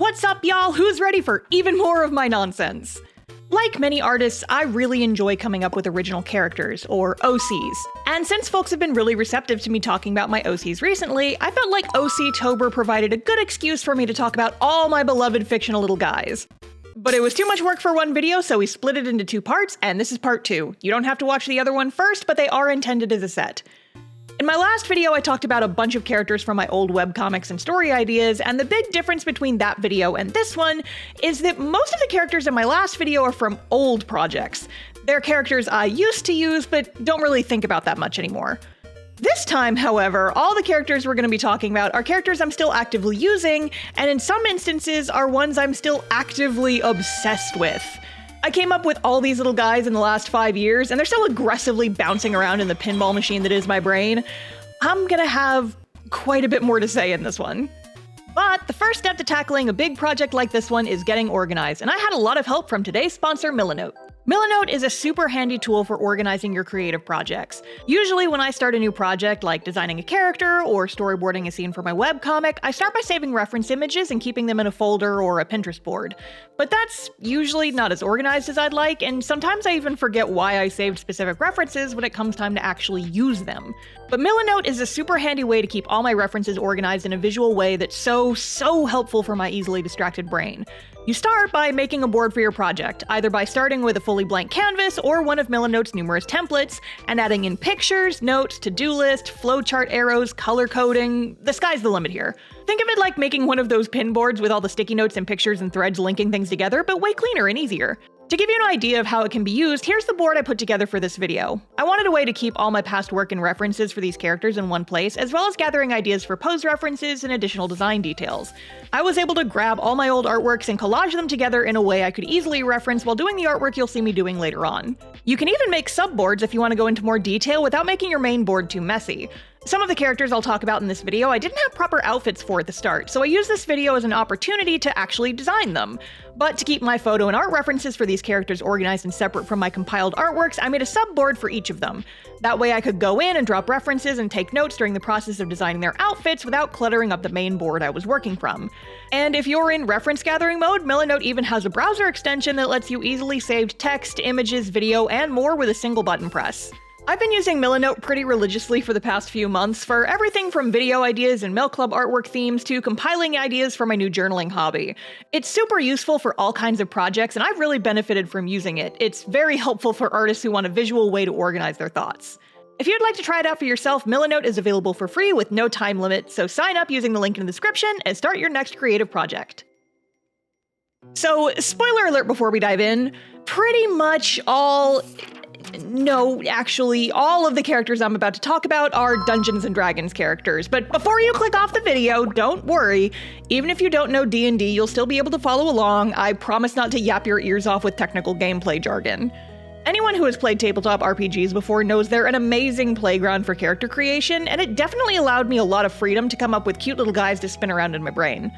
What's up, y'all? Who's ready for even more of my nonsense? Like many artists, I really enjoy coming up with original characters, or OCs. And since folks have been really receptive to me talking about my OCs recently, I felt like OC-tober provided a good excuse for me to talk about all my beloved fictional little guys. But it was too much work for one video, so we split it into 2 parts, and this is part 2. You don't have to watch the other one first, but they are intended as a set. In my last video, I talked about a bunch of characters from my old webcomics and story ideas, and the big difference between that video and this one is that most of the characters in my last video are from old projects. They're characters I used to use, but don't really think about that much anymore. This time, however, all the characters we're going to be talking about are characters I'm still actively using, and in some instances are ones I'm still actively obsessed with. I came up with all these little guys in the last 5 years, and they're still aggressively bouncing around in the pinball machine that is my brain. I'm gonna have quite a bit more to say in this one. But the first step to tackling a big project like this one is getting organized, and I had a lot of help from today's sponsor, Milanote. Milanote is a super handy tool for organizing your creative projects. Usually when I start a new project, like designing a character or storyboarding a scene for my webcomic, I start by saving reference images and keeping them in a folder or a Pinterest board. But that's usually not as organized as I'd like, and sometimes I even forget why I saved specific references when it comes time to actually use them. But Milanote is a super handy way to keep all my references organized in a visual way that's so helpful for my easily distracted brain. You start by making a board for your project, either by starting with a fully blank canvas or one of Milanote's numerous templates, and adding in pictures, notes, to-do list, flowchart arrows, color coding. The sky's the limit here. Think of it like making one of those pin boards with all the sticky notes and pictures and threads linking things together, but way cleaner and easier. To give you an idea of how it can be used, here's the board I put together for this video. I wanted a way to keep all my past work and references for these characters in one place, as well as gathering ideas for pose references and additional design details. I was able to grab all my old artworks and collage them together in a way I could easily reference while doing the artwork you'll see me doing later on. You can even make subboards if you want to go into more detail without making your main board too messy. Some of the characters I'll talk about in this video I didn't have proper outfits for at the start, so I used this video as an opportunity to actually design them. But to keep my photo and art references for these characters organized and separate from my compiled artworks, I made a subboard for each of them. That way I could go in and drop references and take notes during the process of designing their outfits without cluttering up the main board I was working from. And if you're in reference gathering mode, Milanote even has a browser extension that lets you easily save text, images, video, and more with a single button press. I've been using Milanote pretty religiously for the past few months for everything from video ideas and mail club artwork themes to compiling ideas for my new journaling hobby. It's super useful for all kinds of projects, and I've really benefited from using it. It's very helpful for artists who want a visual way to organize their thoughts. If you'd like to try it out for yourself, Milanote is available for free with no time limit, so sign up using the link in the description and start your next creative project. So, spoiler alert before we dive in, pretty much all of the characters I'm about to talk about are Dungeons & Dragons characters. But before you click off the video, don't worry. Even if you don't know D&D, you'll still be able to follow along. I promise not to yap your ears off with technical gameplay jargon. Anyone who has played tabletop RPGs before knows they're an amazing playground for character creation, and it definitely allowed me a lot of freedom to come up with cute little guys to spin around in my brain.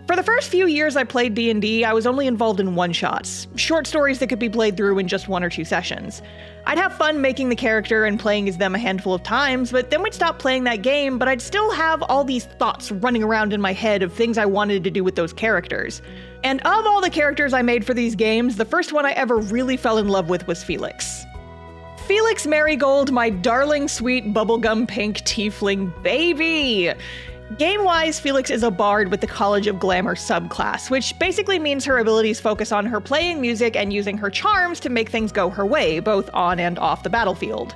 For the first few years I played D&D, I was only involved in one-shots, short stories that could be played through in just 1 or 2 sessions. I'd have fun making the character and playing as them a handful of times, but then we'd stop playing that game, but I'd still have all these thoughts running around in my head of things I wanted to do with those characters. And of all the characters I made for these games, the first one I ever really fell in love with was Felix. Felix Marigold, my darling sweet bubblegum pink tiefling baby! Game-wise, Felix is a bard with the College of Glamour subclass, which basically means her abilities focus on her playing music and using her charms to make things go her way, both on and off the battlefield.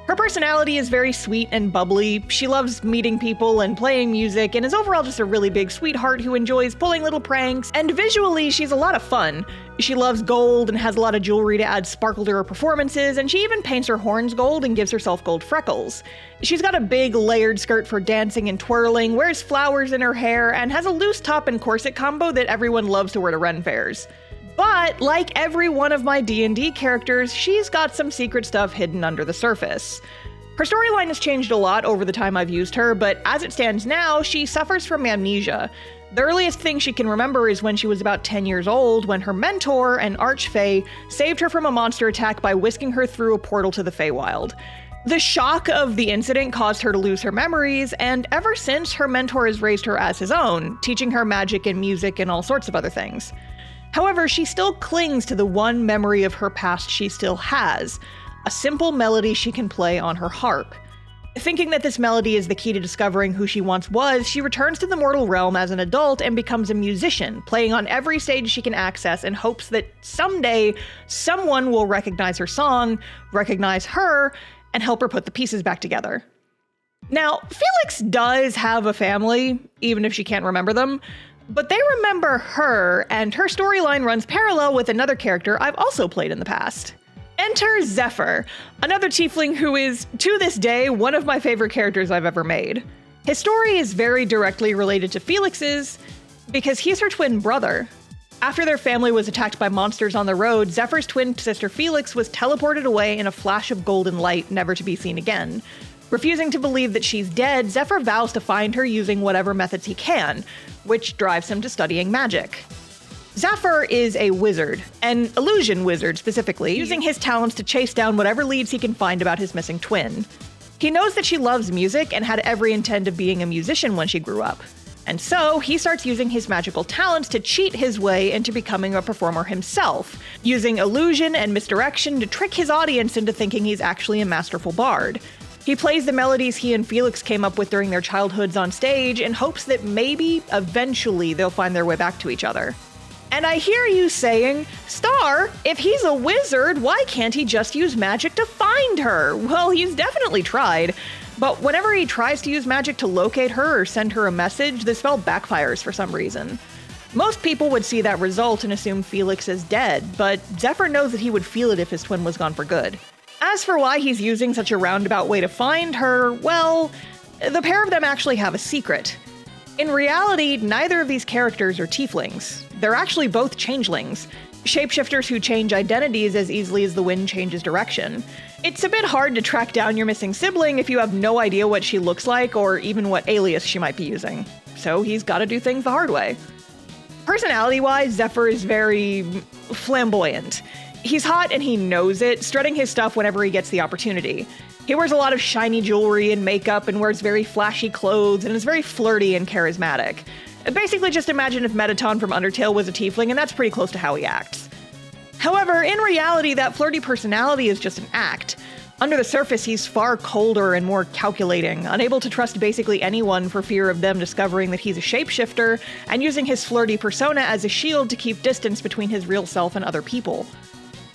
Her personality is very sweet and bubbly, she loves meeting people and playing music, and is overall just a really big sweetheart who enjoys pulling little pranks, and visually she's a lot of fun. She loves gold and has a lot of jewelry to add sparkle to her performances, and she even paints her horns gold and gives herself gold freckles. She's got a big layered skirt for dancing and twirling, wears flowers in her hair, and has a loose top and corset combo that everyone loves to wear to Ren fairs. But, like every one of my D&D characters, she's got some secret stuff hidden under the surface. Her storyline has changed a lot over the time I've used her, but as it stands now, she suffers from amnesia. The earliest thing she can remember is when she was about 10 years old, when her mentor, an archfey, saved her from a monster attack by whisking her through a portal to the Feywild. The shock of the incident caused her to lose her memories, and ever since, her mentor has raised her as his own, teaching her magic and music and all sorts of other things. However, she still clings to the one memory of her past she still has, a simple melody she can play on her harp. Thinking that this melody is the key to discovering who she once was, she returns to the mortal realm as an adult and becomes a musician, playing on every stage she can access in hopes that someday someone will recognize her song, recognize her, and help her put the pieces back together. Now, Felix does have a family, even if she can't remember them, but they remember her, and her storyline runs parallel with another character I've also played in the past. Enter Zephyr, another tiefling who is, to this day, one of my favorite characters I've ever made. His story is very directly related to Felix's, because he's her twin brother. After their family was attacked by monsters on the road, Zephyr's twin sister Felix was teleported away in a flash of golden light, never to be seen again. Refusing to believe that she's dead, Zephyr vows to find her using whatever methods he can, which drives him to studying magic. Zephyr is a wizard, an illusion wizard specifically, using his talents to chase down whatever leads he can find about his missing twin. He knows that she loves music and had every intent of being a musician when she grew up. And so, he starts using his magical talents to cheat his way into becoming a performer himself, using illusion and misdirection to trick his audience into thinking he's actually a masterful bard. He plays the melodies he and Felix came up with during their childhoods on stage in hopes that maybe, eventually, they'll find their way back to each other. And I hear you saying, Star, if he's a wizard, why can't he just use magic to find her? Well, he's definitely tried. But whenever he tries to use magic to locate her or send her a message, the spell backfires for some reason. Most people would see that result and assume Felix is dead, but Zephyr knows that he would feel it if his twin was gone for good. As for why he's using such a roundabout way to find her, well, the pair of them actually have a secret. In reality, neither of these characters are tieflings. They're actually both changelings, shapeshifters who change identities as easily as the wind changes direction. It's a bit hard to track down your missing sibling if you have no idea what she looks like or even what alias she might be using. So he's got to do things the hard way. Personality-wise, Zephyr is very flamboyant. He's hot and he knows it, strutting his stuff whenever he gets the opportunity. He wears a lot of shiny jewelry and makeup and wears very flashy clothes and is very flirty and charismatic. Basically, just imagine if Metaton from Undertale was a tiefling, and that's pretty close to how he acts. However, in reality, that flirty personality is just an act. Under the surface, he's far colder and more calculating, unable to trust basically anyone for fear of them discovering that he's a shapeshifter, and using his flirty persona as a shield to keep distance between his real self and other people.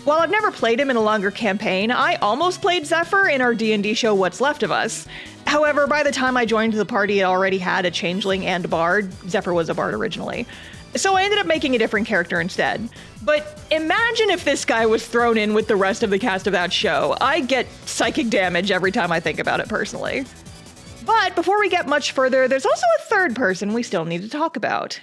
While I've never played him in a longer campaign, I almost played Zephyr in our D&D show What's Left of Us. However, by the time I joined the party, it already had a changeling and a bard. Zephyr was a bard originally. So I ended up making a different character instead. But imagine if this guy was thrown in with the rest of the cast of that show. I get psychic damage every time I think about it personally. But before we get much further, there's also a third person we still need to talk about.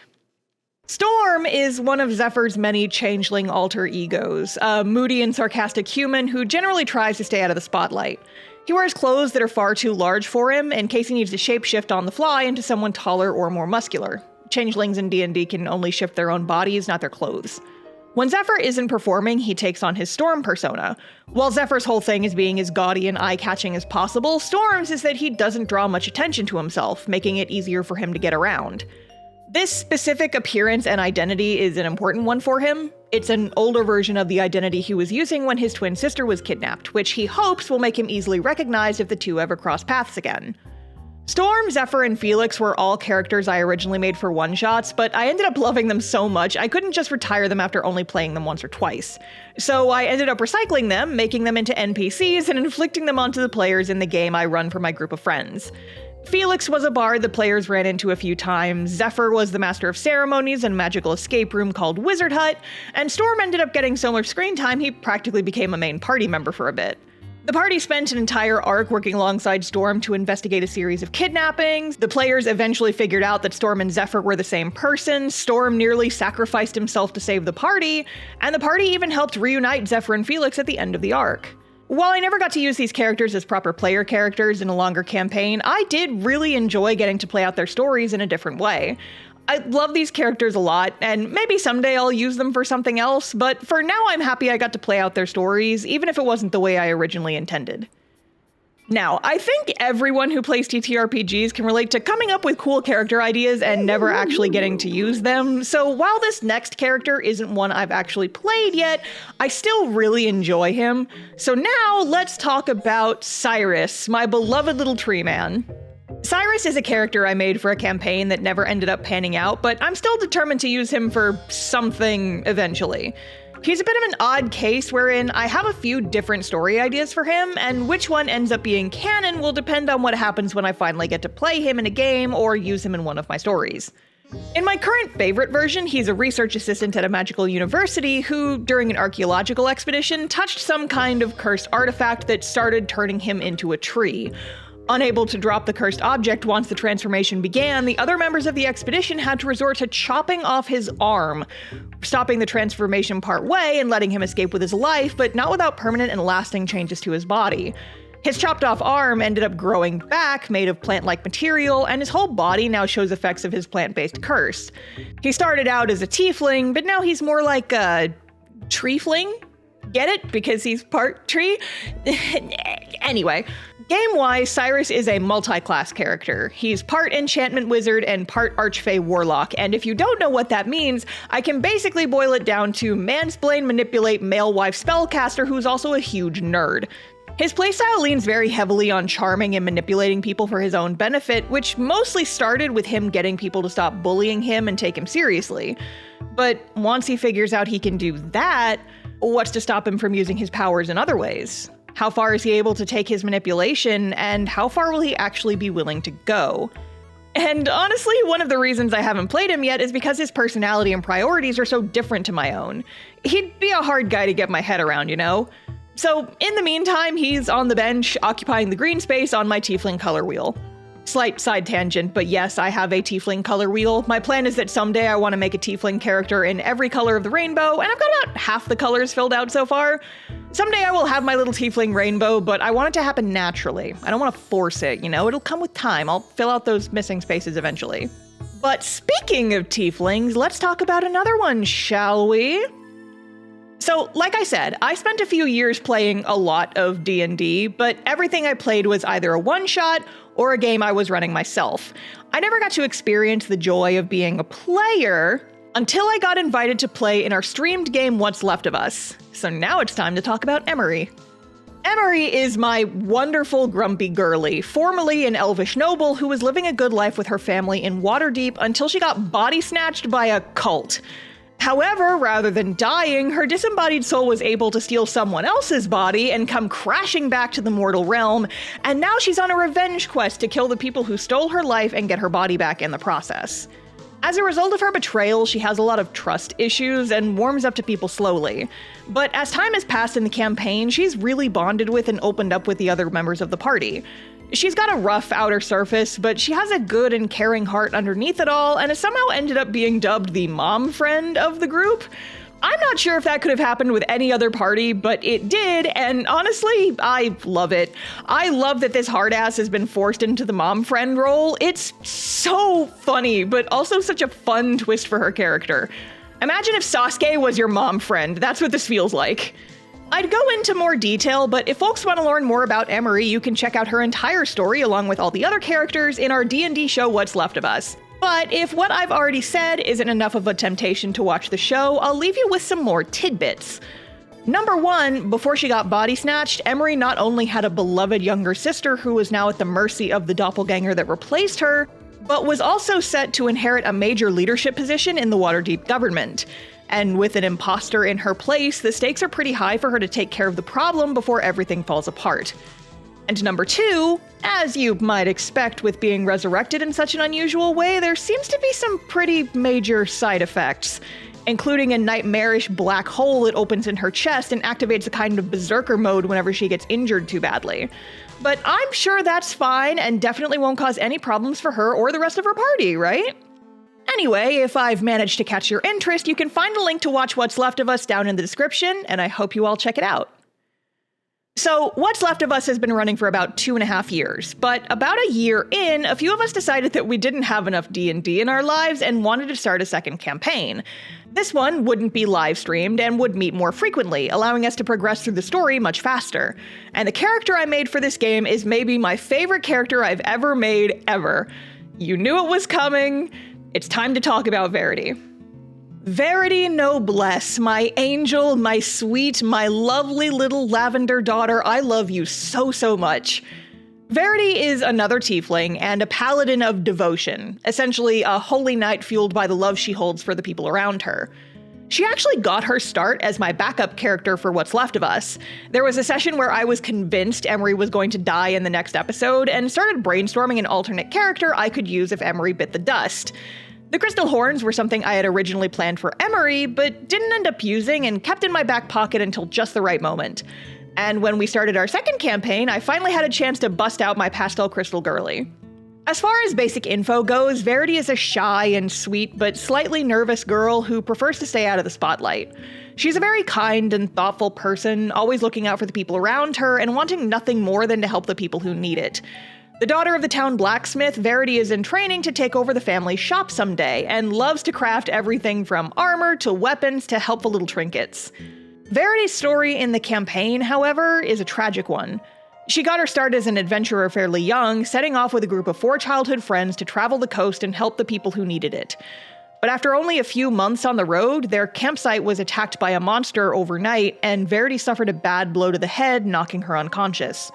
Storm is one of Zephyr's many changeling alter egos, a moody and sarcastic human who generally tries to stay out of the spotlight. He wears clothes that are far too large for him in case he needs to shapeshift on the fly into someone taller or more muscular. Changelings in D&D can only shift their own bodies, not their clothes. When Zephyr isn't performing, he takes on his Storm persona. While Zephyr's whole thing is being as gaudy and eye-catching as possible, Storm's is that he doesn't draw much attention to himself, making it easier for him to get around. This specific appearance and identity is an important one for him. It's an older version of the identity he was using when his twin sister was kidnapped, which he hopes will make him easily recognized if the two ever cross paths again. Storm, Zephyr, and Felix were all characters I originally made for one-shots, but I ended up loving them so much I couldn't just retire them after only playing them once or twice. So I ended up recycling them, making them into NPCs, and inflicting them onto the players in the game I run for my group of friends. Felix was a bard the players ran into a few times, Zephyr was the master of ceremonies in a magical escape room called Wizard Hut, and Storm ended up getting so much screen time he practically became a main party member for a bit. The party spent an entire arc working alongside Storm to investigate a series of kidnappings. The players eventually figured out that Storm and Zephyr were the same person, Storm nearly sacrificed himself to save the party, and the party even helped reunite Zephyr and Felix at the end of the arc. While I never got to use these characters as proper player characters in a longer campaign, I did really enjoy getting to play out their stories in a different way. I love these characters a lot, and maybe someday I'll use them for something else, but for now I'm happy I got to play out their stories, even if it wasn't the way I originally intended. Now, I think everyone who plays TTRPGs can relate to coming up with cool character ideas and never actually getting to use them, so while this next character isn't one I've actually played yet, I still really enjoy him. So now let's talk about Cyrus, my beloved little tree man. Cyrus is a character I made for a campaign that never ended up panning out, but I'm still determined to use him for something eventually. He's a bit of an odd case wherein I have a few different story ideas for him, and which one ends up being canon will depend on what happens when I finally get to play him in a game or use him in one of my stories. In my current favorite version, he's a research assistant at a magical university who, during an archaeological expedition, touched some kind of cursed artifact that started turning him into a tree. Unable to drop the cursed object once the transformation began, the other members of the expedition had to resort to chopping off his arm, stopping the transformation part way and letting him escape with his life, but not without permanent and lasting changes to his body. His chopped off arm ended up growing back, made of plant-like material, and his whole body now shows effects of his plant-based curse. He started out as a tiefling, but now he's more like a treefling? Get it? Because he's part tree? Anyway. Game-wise, Cyrus is a multi-class character. He's part enchantment wizard and part archfey warlock, and if you don't know what that means, I can basically boil it down to mansplain manipulate male wife spellcaster who's also a huge nerd. His playstyle leans very heavily on charming and manipulating people for his own benefit, which mostly started with him getting people to stop bullying him and take him seriously. But once he figures out he can do that, what's to stop him from using his powers in other ways? How far is he able to take his manipulation, and how far will he actually be willing to go? And honestly, one of the reasons I haven't played him yet is because his personality and priorities are so different to my own. He'd be a hard guy to get my head around, you know? So in the meantime, he's on the bench, occupying the green space on my tiefling color wheel. Slight side tangent, but yes, I have a tiefling color wheel. My plan is that someday I want to make a tiefling character in every color of the rainbow, and I've got about half the colors filled out so far. Someday I will have my little tiefling rainbow, but I want it to happen naturally. I don't want to force it, you know? It'll come with time. I'll fill out those missing spaces eventually. But speaking of tieflings, let's talk about another one, shall we? So, like I said, I spent a few years playing a lot of D&D, but everything I played was either a one-shot or a game I was running myself. I never got to experience the joy of being a player until I got invited to play in our streamed game What's Left of Us. So now it's time to talk about Emery. Emery is my wonderful grumpy girly, formerly an elvish noble who was living a good life with her family in Waterdeep until she got body snatched by a cult. However, rather than dying, her disembodied soul was able to steal someone else's body and come crashing back to the mortal realm, and now she's on a revenge quest to kill the people who stole her life and get her body back in the process. As a result of her betrayal, she has a lot of trust issues and warms up to people slowly. But as time has passed in the campaign, she's really bonded with and opened up with the other members of the party. She's got a rough outer surface, but she has a good and caring heart underneath it all, and has somehow ended up being dubbed the mom friend of the group. I'm not sure if that could have happened with any other party, but it did, and honestly, I love it. I love that this hard ass has been forced into the mom friend role. It's so funny, but also such a fun twist for her character. Imagine if Sasuke was your mom friend. That's what this feels like. I'd go into more detail, but if folks want to learn more about Emery, you can check out her entire story along with all the other characters in our D&D show What's Left of Us. But if what I've already said isn't enough of a temptation to watch the show, I'll leave you with some more tidbits. Number 1, before she got body snatched, Emery not only had a beloved younger sister who was now at the mercy of the doppelganger that replaced her, but was also set to inherit a major leadership position in the Waterdeep government. And with an imposter in her place, the stakes are pretty high for her to take care of the problem before everything falls apart. And number 2, as you might expect with being resurrected in such an unusual way, there seems to be some pretty major side effects, including a nightmarish black hole that opens in her chest and activates a kind of berserker mode whenever she gets injured too badly. But I'm sure that's fine and definitely won't cause any problems for her or the rest of her party, right? Anyway, if I've managed to catch your interest, you can find a link to watch What's Left of Us down in the description, and I hope you all check it out. So, What's Left of Us has been running for about 2.5 years, but about a year in, a few of us decided that we didn't have enough D&D in our lives and wanted to start a second campaign. This one wouldn't be live streamed and would meet more frequently, allowing us to progress through the story much faster. And the character I made for this game is maybe my favorite character I've ever made, ever. You knew it was coming. It's time to talk about Verity. Verity Noblesse, my angel, my sweet, my lovely little lavender daughter, I love you so, so much. Verity is another tiefling and a paladin of devotion, essentially a holy knight fueled by the love she holds for the people around her. She actually got her start as my backup character for What's Left of Us. There was a session where I was convinced Emery was going to die in the next episode and started brainstorming an alternate character I could use if Emery bit the dust. The crystal horns were something I had originally planned for Emery, but didn't end up using and kept in my back pocket until just the right moment. And when we started our second campaign, I finally had a chance to bust out my pastel crystal girly. As far as basic info goes, Verity is a shy and sweet but slightly nervous girl who prefers to stay out of the spotlight. She's a very kind and thoughtful person, always looking out for the people around her and wanting nothing more than to help the people who need it. The daughter of the town blacksmith, Verity is in training to take over the family shop someday, and loves to craft everything from armor to weapons to helpful little trinkets. Verity's story in the campaign, however, is a tragic one. She got her start as an adventurer fairly young, setting off with a group of 4 childhood friends to travel the coast and help the people who needed it. But after only a few months on the road, their campsite was attacked by a monster overnight, and Verity suffered a bad blow to the head, knocking her unconscious.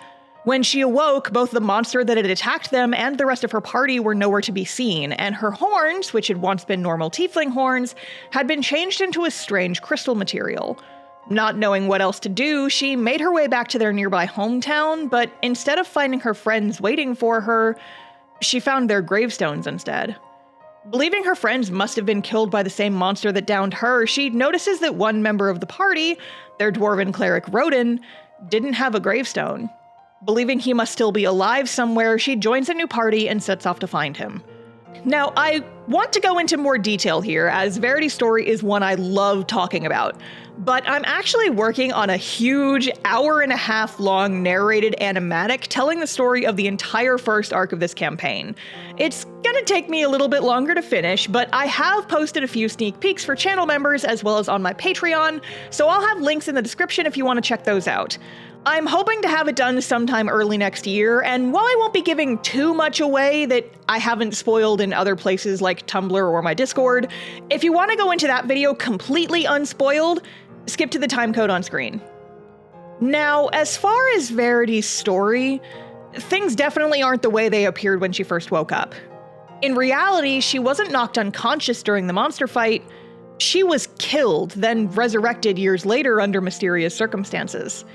When she awoke, both the monster that had attacked them and the rest of her party were nowhere to be seen, and her horns, which had once been normal tiefling horns, had been changed into a strange crystal material. Not knowing what else to do, she made her way back to their nearby hometown, but instead of finding her friends waiting for her, she found their gravestones instead. Believing her friends must have been killed by the same monster that downed her, she notices that one member of the party, their dwarven cleric Rodin, didn't have a gravestone. Believing he must still be alive somewhere, she joins a new party and sets off to find him. Now, I want to go into more detail here, as Verity's story is one I love talking about, but I'm actually working on a huge hour-and-a-half-long narrated animatic telling the story of the entire first arc of this campaign. It's gonna take me a little bit longer to finish, but I have posted a few sneak peeks for channel members as well as on my Patreon, so I'll have links in the description if you want to check those out. I'm hoping to have it done sometime early next year, and while I won't be giving too much away that I haven't spoiled in other places like Tumblr or my Discord, if you want to go into that video completely unspoiled, skip to the timecode on screen. Now, as far as Verity's story, things definitely aren't the way they appeared when she first woke up. In reality, she wasn't knocked unconscious during the monster fight. She was killed, then resurrected years later under mysterious circumstances.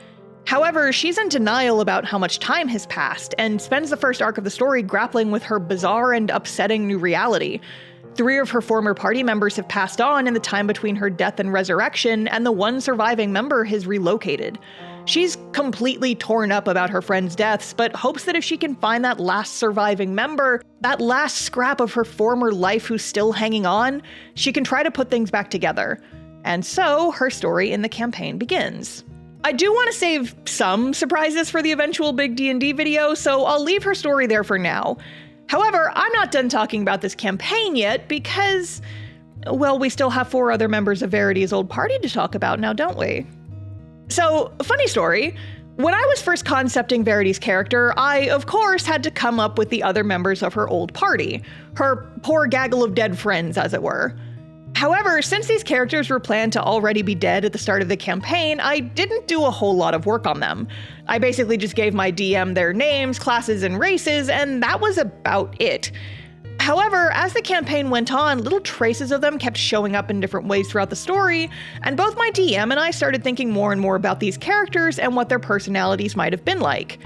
However, she's in denial about how much time has passed, and spends the first arc of the story grappling with her bizarre and upsetting new reality. 3 of her former party members have passed on in the time between her death and resurrection, and the one surviving member has relocated. She's completely torn up about her friends' deaths, but hopes that if she can find that last surviving member, that last scrap of her former life who's still hanging on, she can try to put things back together. And so, her story in the campaign begins. I do want to save some surprises for the eventual big D&D video, so I'll leave her story there for now. However, I'm not done talking about this campaign yet because, well, we still have 4 other members of Verity's old party to talk about now, don't we? So, funny story, when I was first concepting Verity's character, I, of course, had to come up with the other members of her old party. Her poor gaggle of dead friends, as it were. However, since these characters were planned to already be dead at the start of the campaign, I didn't do a whole lot of work on them. I basically just gave my DM their names, classes, and races, and that was about it. However, as the campaign went on, little traces of them kept showing up in different ways throughout the story, and both my DM and I started thinking more and more about these characters and what their personalities might have been like.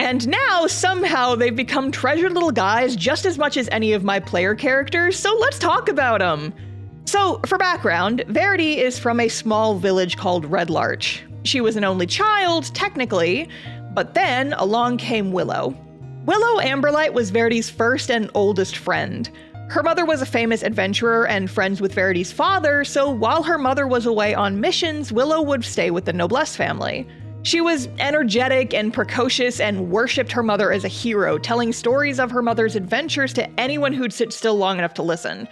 And now, somehow, they've become treasured little guys just as much as any of my player characters, so let's talk about them! So, for background, Verity is from a small village called Red Larch. She was an only child, technically, but then along came Willow. Willow Amberlight was Verity's first and oldest friend. Her mother was a famous adventurer and friends with Verity's father, so while her mother was away on missions, Willow would stay with the Noblesse family. She was energetic and precocious and worshipped her mother as a hero, telling stories of her mother's adventures to anyone who'd sit still long enough to listen.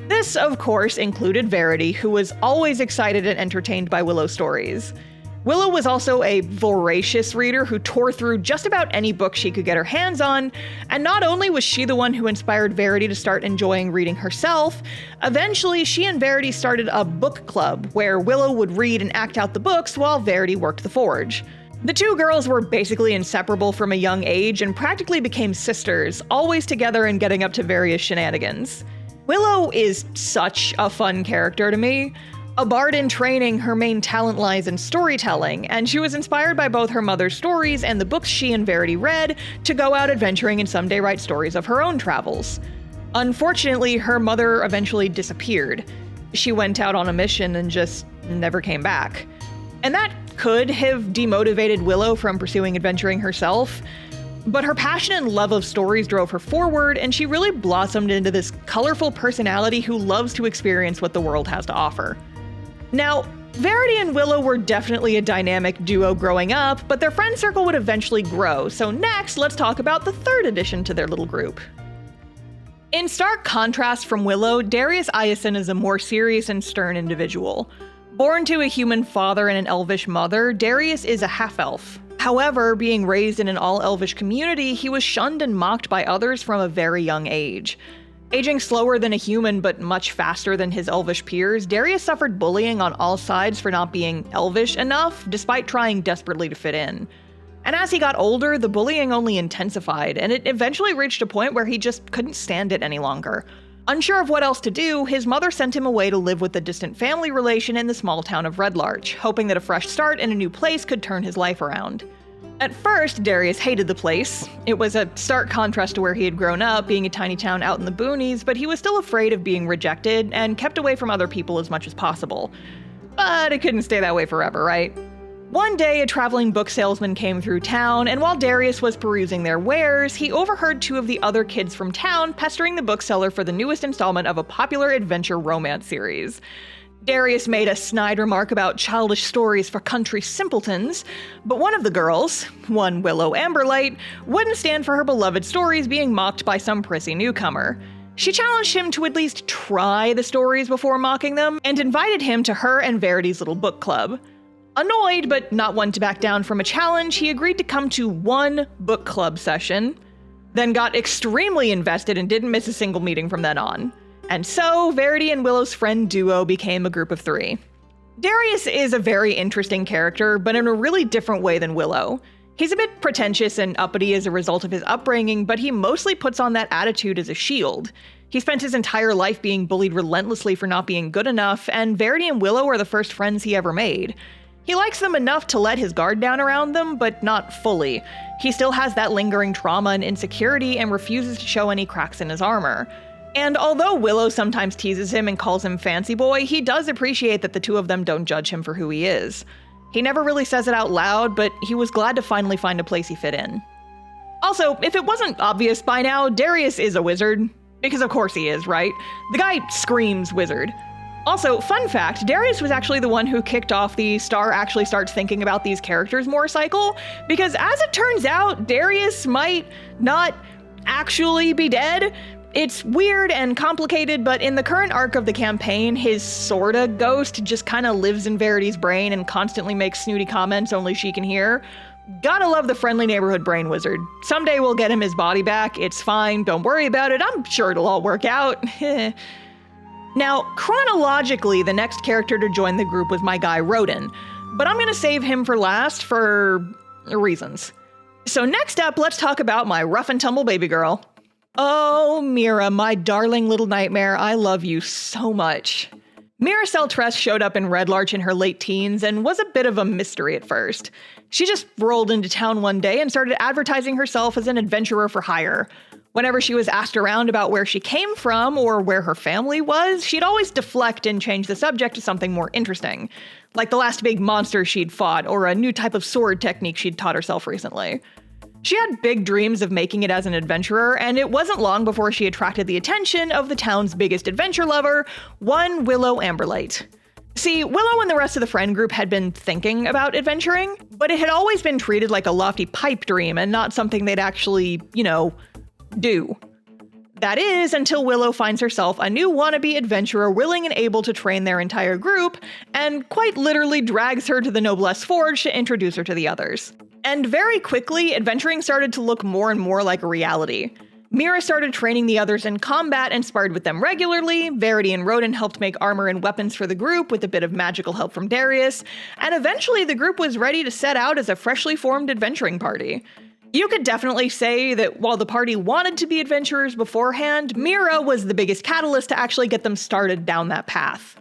This, of course, included Verity, who was always excited and entertained by Willow's stories. Willow was also a voracious reader who tore through just about any book she could get her hands on, and not only was she the one who inspired Verity to start enjoying reading herself, eventually she and Verity started a book club where Willow would read and act out the books while Verity worked the forge. The two girls were basically inseparable from a young age and practically became sisters, always together and getting up to various shenanigans. Willow is such a fun character to me. A bard in training, her main talent lies in storytelling, and she was inspired by both her mother's stories and the books she and Verity read to go out adventuring and someday write stories of her own travels. Unfortunately, her mother eventually disappeared. She went out on a mission and just never came back. And that could have demotivated Willow from pursuing adventuring herself, but her passion and love of stories drove her forward, and she really blossomed into this colorful personality who loves to experience what the world has to offer. Now, Verity and Willow were definitely a dynamic duo growing up, but their friend circle would eventually grow, so next let's talk about the third addition to their little group. In stark contrast from Willow, Darius Ison is a more serious and stern individual. Born to a human father and an elvish mother, Darius is a half-elf. However, being raised in an all-elvish community, he was shunned and mocked by others from a very young age. Aging slower than a human but much faster than his elvish peers, Darius suffered bullying on all sides for not being elvish enough, despite trying desperately to fit in. And as he got older, the bullying only intensified, and it eventually reached a point where he just couldn't stand it any longer. Unsure of what else to do, his mother sent him away to live with a distant family relation in the small town of Red Larch, hoping that a fresh start in a new place could turn his life around. At first, Darius hated the place. It was a stark contrast to where he had grown up, being a tiny town out in the boonies, but he was still afraid of being rejected and kept away from other people as much as possible. But it couldn't stay that way forever, right? One day, a traveling book salesman came through town, and while Darius was perusing their wares, he overheard two of the other kids from town pestering the bookseller for the newest installment of a popular adventure romance series. Darius made a snide remark about childish stories for country simpletons, but one of the girls, one Willow Amberlight, wouldn't stand for her beloved stories being mocked by some prissy newcomer. She challenged him to at least try the stories before mocking them, and invited him to her and Verity's little book club. Annoyed, but not one to back down from a challenge, he agreed to come to one book club session, then got extremely invested and didn't miss a single meeting from then on. And so, Verity and Willow's friend duo became a group of three. Darius is a very interesting character, but in a really different way than Willow. He's a bit pretentious and uppity as a result of his upbringing, but he mostly puts on that attitude as a shield. He spent his entire life being bullied relentlessly for not being good enough, and Verity and Willow are the first friends he ever made. He likes them enough to let his guard down around them, but not fully. He still has that lingering trauma and insecurity and refuses to show any cracks in his armor. And although Willow sometimes teases him and calls him fancy boy, he does appreciate that the two of them don't judge him for who he is. He never really says it out loud, but he was glad to finally find a place he fit in. Also, if it wasn't obvious by now, Darius is a wizard. Because of course he is, right? The guy screams wizard. Also, fun fact, Darius was actually the one who kicked off the Star Actually Starts Thinking About These Characters more cycle, because as it turns out, Darius might not actually be dead. It's weird and complicated, but in the current arc of the campaign, his sorta ghost just kinda lives in Verity's brain and constantly makes snooty comments only she can hear. Gotta love the friendly neighborhood brain wizard. Someday we'll get him his body back, it's fine, don't worry about it, I'm sure it'll all work out. Now, chronologically, the next character to join the group was my guy Rodin, but I'm gonna save him for last for reasons. So next up, let's talk about my rough and tumble baby girl. Oh, Mira, my darling little nightmare, I love you so much. Mira Seltress showed up in Red Larch in her late teens and was a bit of a mystery at first. She just rolled into town one day and started advertising herself as an adventurer for hire. Whenever she was asked around about where she came from or where her family was, she'd always deflect and change the subject to something more interesting, like the last big monster she'd fought or a new type of sword technique she'd taught herself recently. She had big dreams of making it as an adventurer, and it wasn't long before she attracted the attention of the town's biggest adventure lover, one Willow Amberlight. See, Willow and the rest of the friend group had been thinking about adventuring, but it had always been treated like a lofty pipe dream and not something they'd actually, do. That is, until Willow finds herself a new wannabe adventurer willing and able to train their entire group, and quite literally drags her to the Noblesse Forge to introduce her to the others. And very quickly, adventuring started to look more and more like a reality. Mira started training the others in combat and sparred with them regularly, Verity and Roden helped make armor and weapons for the group with a bit of magical help from Darius, and eventually the group was ready to set out as a freshly formed adventuring party. You could definitely say that while the party wanted to be adventurers beforehand, Mira was the biggest catalyst to actually get them started down that path.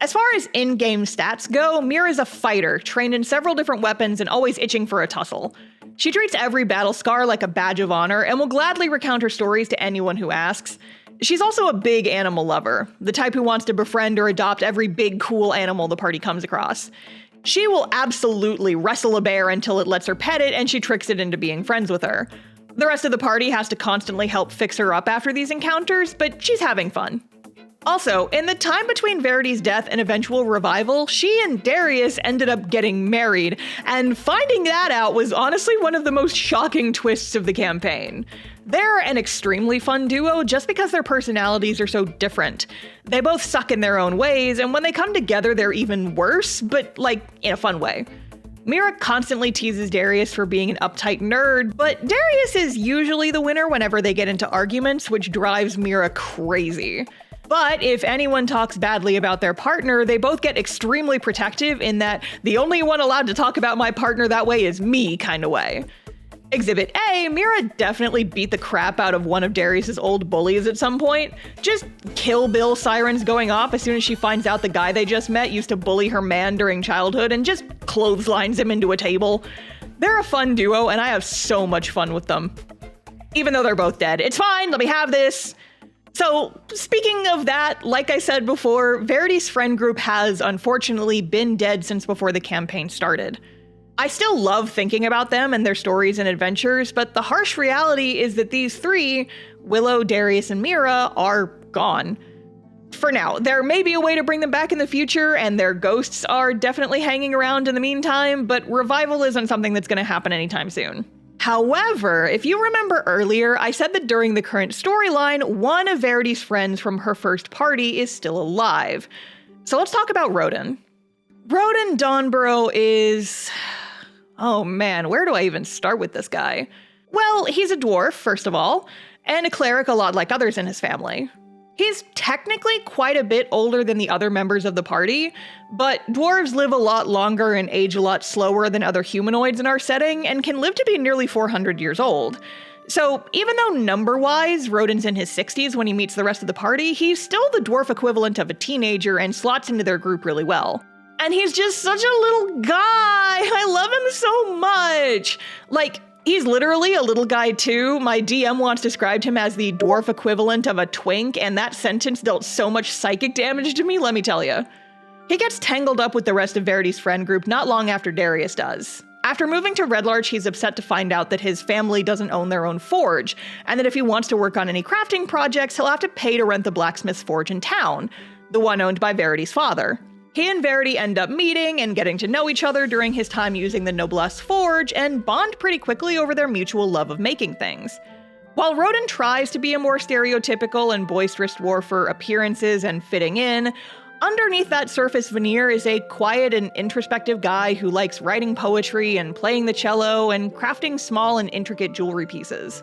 As far as in-game stats go, Mira's a fighter, trained in several different weapons and always itching for a tussle. She treats every battle scar like a badge of honor and will gladly recount her stories to anyone who asks. She's also a big animal lover, the type who wants to befriend or adopt every big cool animal the party comes across. She will absolutely wrestle a bear until it lets her pet it and she tricks it into being friends with her. The rest of the party has to constantly help fix her up after these encounters, but she's having fun. Also, in the time between Verity's death and eventual revival, she and Darius ended up getting married, and finding that out was honestly one of the most shocking twists of the campaign. They're an extremely fun duo just because their personalities are so different. They both suck in their own ways, and when they come together they're even worse, but in a fun way. Mira constantly teases Darius for being an uptight nerd, but Darius is usually the winner whenever they get into arguments, which drives Mira crazy. But if anyone talks badly about their partner, they both get extremely protective in that the only one allowed to talk about my partner that way is me kind of way. Exhibit A, Mira definitely beat the crap out of one of Darius's old bullies at some point. Just Kill Bill sirens going off as soon as she finds out the guy they just met used to bully her man during childhood and just clotheslines him into a table. They're a fun duo and I have so much fun with them. Even though they're both dead. It's fine, let me have this. So, speaking of that, like I said before, Verity's friend group has unfortunately been dead since before the campaign started. I still love thinking about them and their stories and adventures, but the harsh reality is that these three, Willow, Darius, and Mira, are gone. For now, there may be a way to bring them back in the future, and their ghosts are definitely hanging around in the meantime, but revival isn't something that's going to happen anytime soon. However, if you remember earlier, I said that during the current storyline, one of Verity's friends from her first party is still alive. So let's talk about Roden. Roden Dawnborough is... oh man, where do I even start with this guy? Well, he's a dwarf, first of all, and a cleric a lot like others in his family. He's technically quite a bit older than the other members of the party, but dwarves live a lot longer and age a lot slower than other humanoids in our setting, and can live to be nearly 400 years old. So even though number-wise, Roden's in his 60s when he meets the rest of the party, he's still the dwarf equivalent of a teenager and slots into their group really well. And he's just such a little guy! I love him so much! He's literally a little guy too. My DM once described him as the dwarf equivalent of a twink, and that sentence dealt so much psychic damage to me, let me tell you. He gets tangled up with the rest of Verity's friend group not long after Darius does. After moving to Red Larch, he's upset to find out that his family doesn't own their own forge, and that if he wants to work on any crafting projects, he'll have to pay to rent the blacksmith's forge in town, the one owned by Verity's father. He and Verity end up meeting and getting to know each other during his time using the Noblesse Forge, and bond pretty quickly over their mutual love of making things. While Roden tries to be a more stereotypical and boisterous dwarf for appearances and fitting in, underneath that surface veneer is a quiet and introspective guy who likes writing poetry and playing the cello and crafting small and intricate jewelry pieces.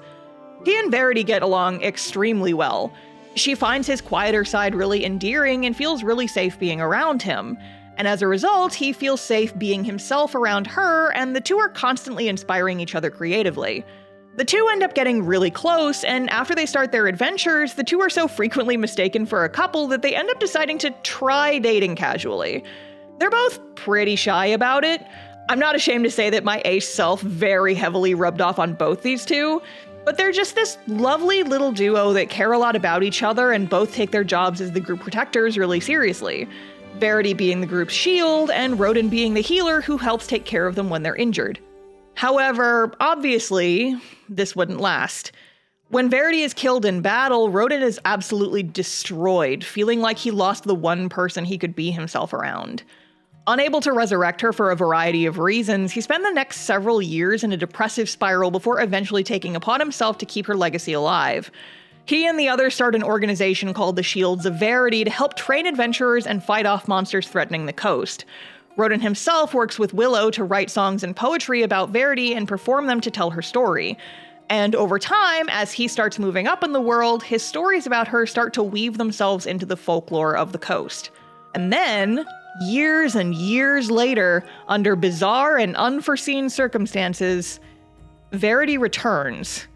He and Verity get along extremely well. She finds his quieter side really endearing and feels really safe being around him. And as a result, he feels safe being himself around her, and the two are constantly inspiring each other creatively. The two end up getting really close, and after they start their adventures, the two are so frequently mistaken for a couple that they end up deciding to try dating casually. They're both pretty shy about it. I'm not ashamed to say that my ace self very heavily rubbed off on both these two. But they're just this lovely little duo that care a lot about each other and both take their jobs as the group protectors really seriously. Verity being the group's shield, and Roden being the healer who helps take care of them when they're injured. However, obviously, this wouldn't last. When Verity is killed in battle, Rodin is absolutely destroyed, feeling like he lost the one person he could be himself around. Unable to resurrect her for a variety of reasons, he spent the next several years in a depressive spiral before eventually taking upon himself to keep her legacy alive. He and the others start an organization called the Shields of Verity to help train adventurers and fight off monsters threatening the coast. Rodin himself works with Willow to write songs and poetry about Verity and perform them to tell her story. And over time, as he starts moving up in the world, his stories about her start to weave themselves into the folklore of the coast. And then, years and years later, under bizarre and unforeseen circumstances, Verity returns.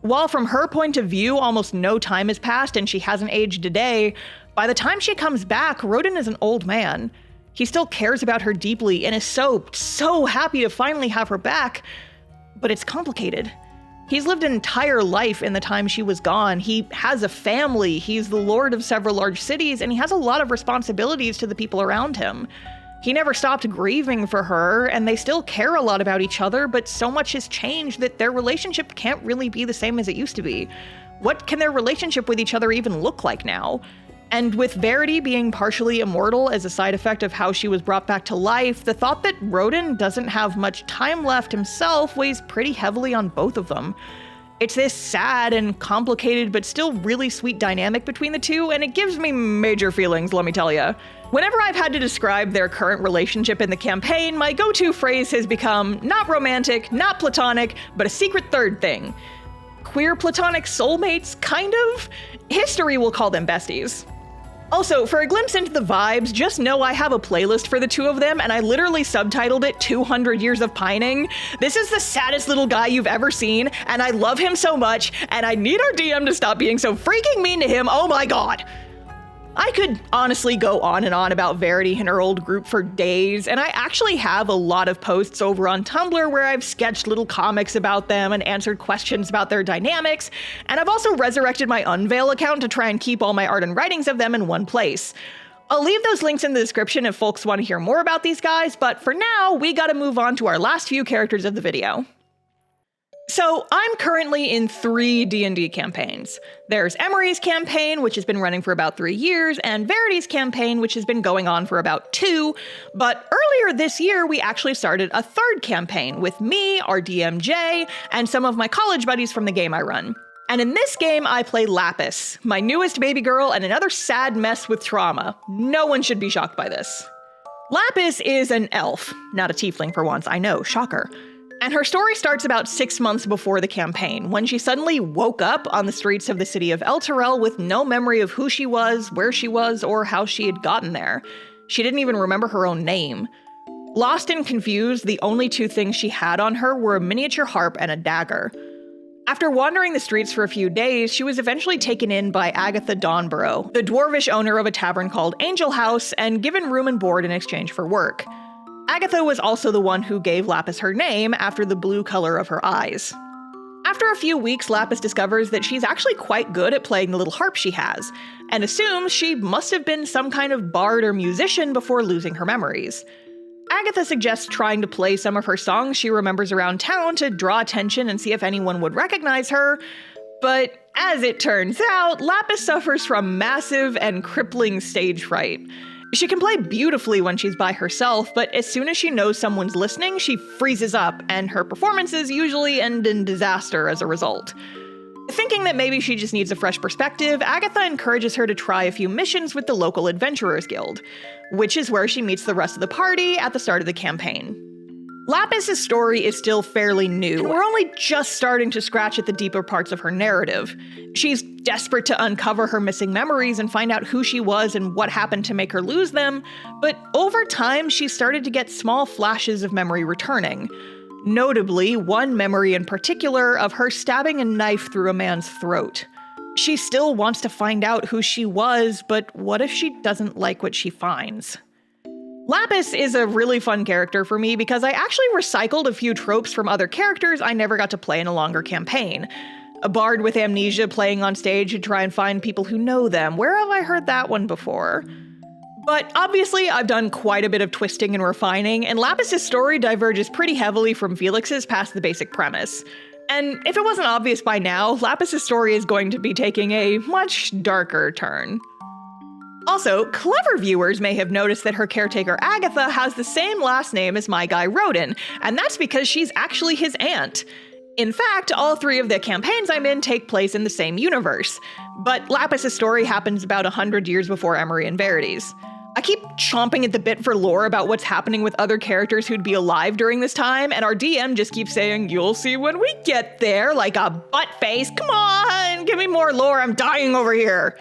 While from her point of view, almost no time has passed and she hasn't aged a day, by the time she comes back, Rodin is an old man. He still cares about her deeply and is so happy to finally have her back, but it's complicated. He's lived an entire life in the time she was gone. He has a family, he's the lord of several large cities, and he has a lot of responsibilities to the people around him. He never stopped grieving for her, and they still care a lot about each other, but so much has changed that their relationship can't really be the same as it used to be. What can their relationship with each other even look like now? And with Verity being partially immortal as a side effect of how she was brought back to life, the thought that Rodin doesn't have much time left himself weighs pretty heavily on both of them. It's this sad and complicated but still really sweet dynamic between the two, and it gives me major feelings, let me tell ya. Whenever I've had to describe their current relationship in the campaign, my go-to phrase has become not romantic, not platonic, but a secret third thing. Queer platonic soulmates, kind of? History will call them besties. Also, for a glimpse into the vibes, just know I have a playlist for the two of them, and I literally subtitled it 200 Years of Pining. This is the saddest little guy you've ever seen, and I love him so much, and I need our DM to stop being so freaking mean to him, oh my god! I could honestly go on and on about Verity and her old group for days, and I actually have a lot of posts over on Tumblr where I've sketched little comics about them and answered questions about their dynamics, and I've also resurrected my Unveil account to try and keep all my art and writings of them in one place. I'll leave those links in the description if folks want to hear more about these guys, but for now, we gotta move on to our last few characters of the video. So I'm currently in 3 D&D campaigns. There's Emery's campaign, which has been running for about 3 years, and Verity's campaign, which has been going on for about 2. But earlier this year, we actually started a 3rd campaign with me, our DM Jay, and some of my college buddies from the game I run. And in this game, I play Lapis, my newest baby girl and another sad mess with trauma. No one should be shocked by this. Lapis is an elf, not a tiefling for once, I know, shocker. And her story starts about 6 months before the campaign, when she suddenly woke up on the streets of the city of Elturel with no memory of who she was, where she was, or how she had gotten there. She didn't even remember her own name. Lost and confused, the only 2 things she had on her were a miniature harp and a dagger. After wandering the streets for a few days, she was eventually taken in by Agatha Dawnborough, the dwarvish owner of a tavern called Angel House, and given room and board in exchange for work. Agatha was also the one who gave Lapis her name after the blue color of her eyes. After a few weeks, Lapis discovers that she's actually quite good at playing the little harp she has, and assumes she must have been some kind of bard or musician before losing her memories. Agatha suggests trying to play some of her songs she remembers around town to draw attention and see if anyone would recognize her, but as it turns out, Lapis suffers from massive and crippling stage fright. She can play beautifully when she's by herself, but as soon as she knows someone's listening, she freezes up, and her performances usually end in disaster as a result. Thinking that maybe she just needs a fresh perspective, Agatha encourages her to try a few missions with the local Adventurers Guild, which is where she meets the rest of the party at the start of the campaign. Lapis's story is still fairly new, and we're only just starting to scratch at the deeper parts of her narrative. She's desperate to uncover her missing memories and find out who she was and what happened to make her lose them, but over time she started to get small flashes of memory returning. Notably, one memory in particular of her stabbing a knife through a man's throat. She still wants to find out who she was, but what if she doesn't like what she finds? Lapis is a really fun character for me because I actually recycled a few tropes from other characters I never got to play in a longer campaign. A bard with amnesia playing on stage to try and find people who know them. Where have I heard that one before? But obviously, I've done quite a bit of twisting and refining, and Lapis's story diverges pretty heavily from Felix's past the basic premise. And if it wasn't obvious by now, Lapis' story is going to be taking a much darker turn. Also, clever viewers may have noticed that her caretaker Agatha has the same last name as my guy Rodin, and that's because she's actually his aunt. In fact, all 3 of the campaigns I'm in take place in the same universe, but Lapis' story happens about 100 years before Emery and Verity's. I keep chomping at the bit for lore about what's happening with other characters who'd be alive during this time, and our DM just keeps saying, "You'll see when we get there," like a butt face. Come on, give me more lore, I'm dying over here.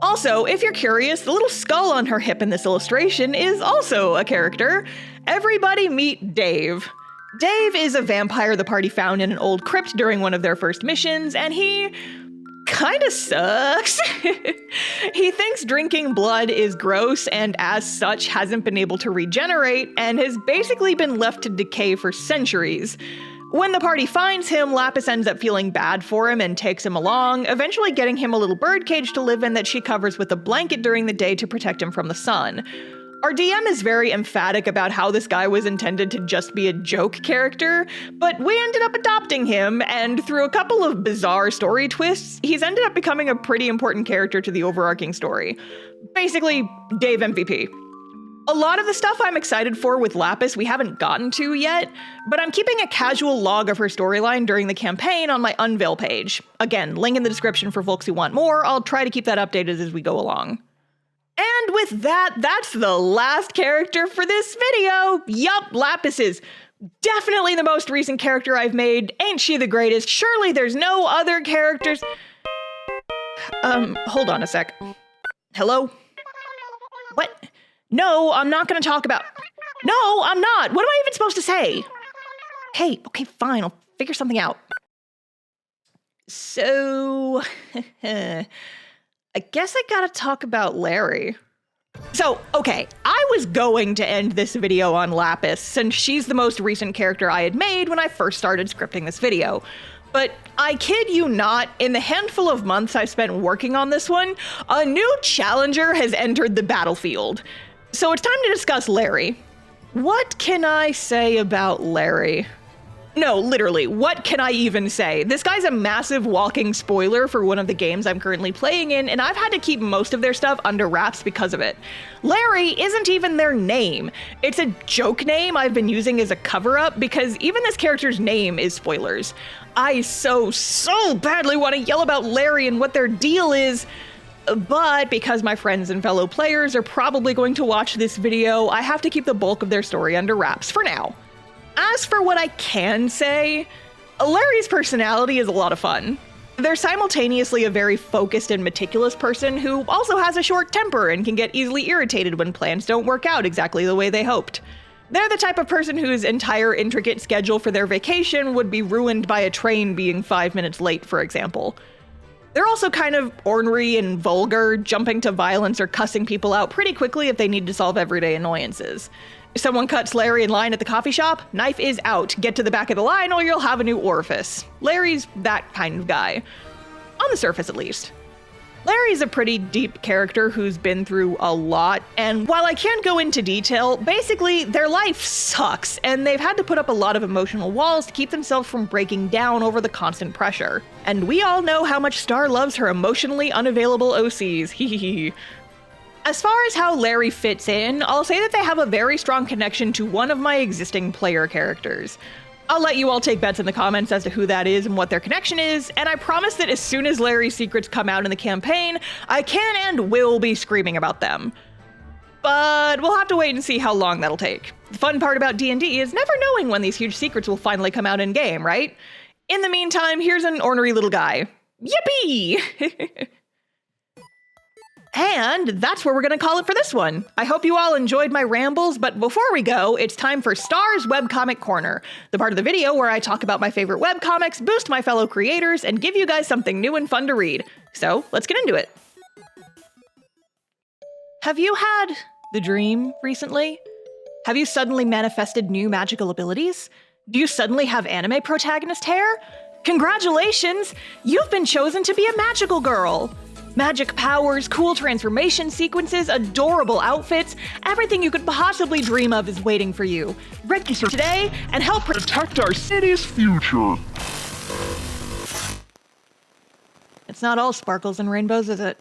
Also, if you're curious, the little skull on her hip in this illustration is also a character. Everybody meet Dave. Dave is a vampire the party found in an old crypt during one of their first missions, and he kinda sucks. He thinks drinking blood is gross and as such hasn't been able to regenerate and has basically been left to decay for centuries. When the party finds him, Lapis ends up feeling bad for him and takes him along, eventually getting him a little birdcage to live in that she covers with a blanket during the day to protect him from the sun. Our DM is very emphatic about how this guy was intended to just be a joke character, but we ended up adopting him, and through a couple of bizarre story twists, he's ended up becoming a pretty important character to the overarching story. Basically, Dave MVP. A lot of the stuff I'm excited for with Lapis we haven't gotten to yet, but I'm keeping a casual log of her storyline during the campaign on my Unveil page. Again, link in the description for folks who want more. I'll try to keep that updated as we go along. And with that, that's the last character for this video. Yup, Lapis is definitely the most recent character I've made. Ain't she the greatest? Surely there's no other characters. Hold on a sec. Hello? What? No, I'm not gonna talk about... No, I'm not! What am I even supposed to say? Hey, okay, fine, I'll figure something out. So... I guess I gotta talk about Larry. So, okay, I was going to end this video on Lapis, since she's the most recent character I had made when I first started scripting this video. But I kid you not, in the handful of months I've spent working on this one, a new challenger has entered the battlefield. So it's time to discuss Larry. What can I say about Larry? No, literally, what can I even say? This guy's a massive walking spoiler for one of the games I'm currently playing in, and I've had to keep most of their stuff under wraps because of it. Larry isn't even their name. It's a joke name I've been using as a cover-up because even this character's name is spoilers. I so badly want to yell about Larry and what their deal is, but because my friends and fellow players are probably going to watch this video, I have to keep the bulk of their story under wraps for now. As for what I can say, Larry's personality is a lot of fun. They're simultaneously a very focused and meticulous person who also has a short temper and can get easily irritated when plans don't work out exactly the way they hoped. They're the type of person whose entire intricate schedule for their vacation would be ruined by a train being 5 minutes late, for example. They're also kind of ornery and vulgar, jumping to violence or cussing people out pretty quickly if they need to solve everyday annoyances. If someone cuts Larry in line at the coffee shop, knife is out. Get to the back of the line or you'll have a new orifice. Larry's that kind of guy. On the surface, at least. Larry's a pretty deep character who's been through a lot, and while I can't go into detail, basically their life sucks, and they've had to put up a lot of emotional walls to keep themselves from breaking down over the constant pressure. And we all know how much Star loves her emotionally unavailable OCs, hehehe. As far as how Larry fits in, I'll say that they have a very strong connection to one of my existing player characters. I'll let you all take bets in the comments as to who that is and what their connection is, and I promise that as soon as Larry's secrets come out in the campaign, I can and will be screaming about them. But we'll have to wait and see how long that'll take. The fun part about D&D is never knowing when these huge secrets will finally come out in-game, right? In the meantime, here's an ornery little guy. Yippee! And that's where we're going to call it for this one. I hope you all enjoyed my rambles, but before we go, it's time for Star's Webcomic Corner, the part of the video where I talk about my favorite webcomics, boost my fellow creators, and give you guys something new and fun to read. So let's get into it. Have you had the dream recently? Have you suddenly manifested new magical abilities? Do you suddenly have anime protagonist hair? Congratulations! You've been chosen to be a magical girl! Magic powers, cool transformation sequences, adorable outfits, everything you could possibly dream of is waiting for you. Register today and help protect our city's future. It's not all sparkles and rainbows, is it?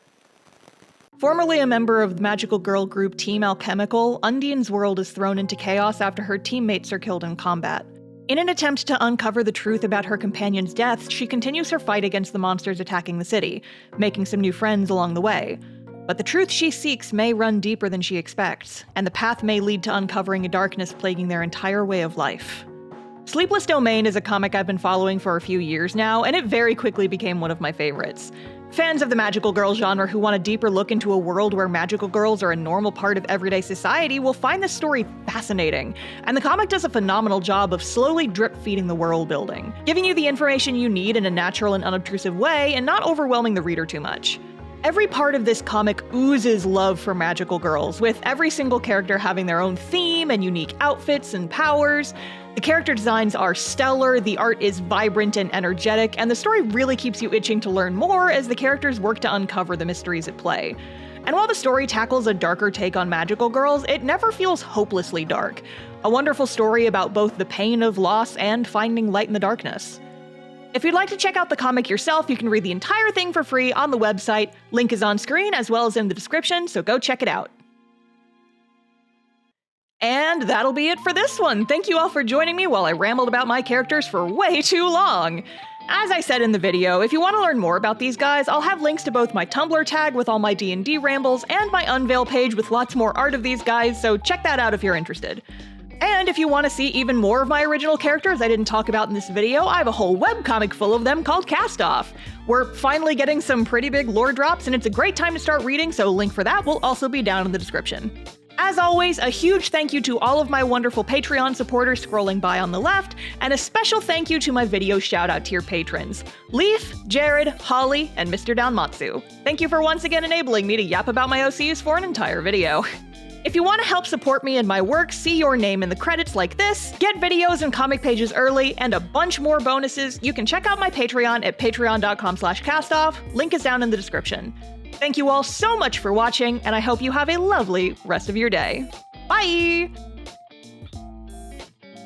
Formerly a member of the magical girl group Team Alchemical, Undine's world is thrown into chaos after her teammates are killed in combat. In an attempt to uncover the truth about her companion's death, she continues her fight against the monsters attacking the city, making some new friends along the way. But the truth she seeks may run deeper than she expects, and the path may lead to uncovering a darkness plaguing their entire way of life. Sleepless Domain is a comic I've been following for a few years now, and it very quickly became one of my favorites. Fans of the magical girl genre who want a deeper look into a world where magical girls are a normal part of everyday society will find this story fascinating, and the comic does a phenomenal job of slowly drip-feeding the world building, giving you the information you need in a natural and unobtrusive way and not overwhelming the reader too much. Every part of this comic oozes love for magical girls, with every single character having their own theme and unique outfits and powers. The character designs are stellar, the art is vibrant and energetic, and the story really keeps you itching to learn more as the characters work to uncover the mysteries at play. And while the story tackles a darker take on magical girls, it never feels hopelessly dark. A wonderful story about both the pain of loss and finding light in the darkness. If you'd like to check out the comic yourself, you can read the entire thing for free on the website. Link is on screen as well as in the description, so go check it out. And that'll be it for this one. Thank you all for joining me while I rambled about my characters for way too long. As I said in the video, if you want to learn more about these guys, I'll have links to both my Tumblr tag with all my D&D rambles and my Unveil page with lots more art of these guys, so check that out if you're interested. And if you want to see even more of my original characters I didn't talk about in this video, I have a whole webcomic full of them called Cast Off. We're finally getting some pretty big lore drops, and it's a great time to start reading, so a link for that will also be down in the description. As always, a huge thank you to all of my wonderful Patreon supporters scrolling by on the left, and a special thank you to my video shout-out tier patrons, Leaf, Jared, Holly, and Mr. Downmatsu. Thank you for once again enabling me to yap about my OCs for an entire video. If you want to help support me and my work, see your name in the credits like this, get videos and comic pages early, and a bunch more bonuses, you can check out my Patreon at patreon.com/castoff. Link is down in the description. Thank you all so much for watching, and I hope you have a lovely rest of your day. Bye!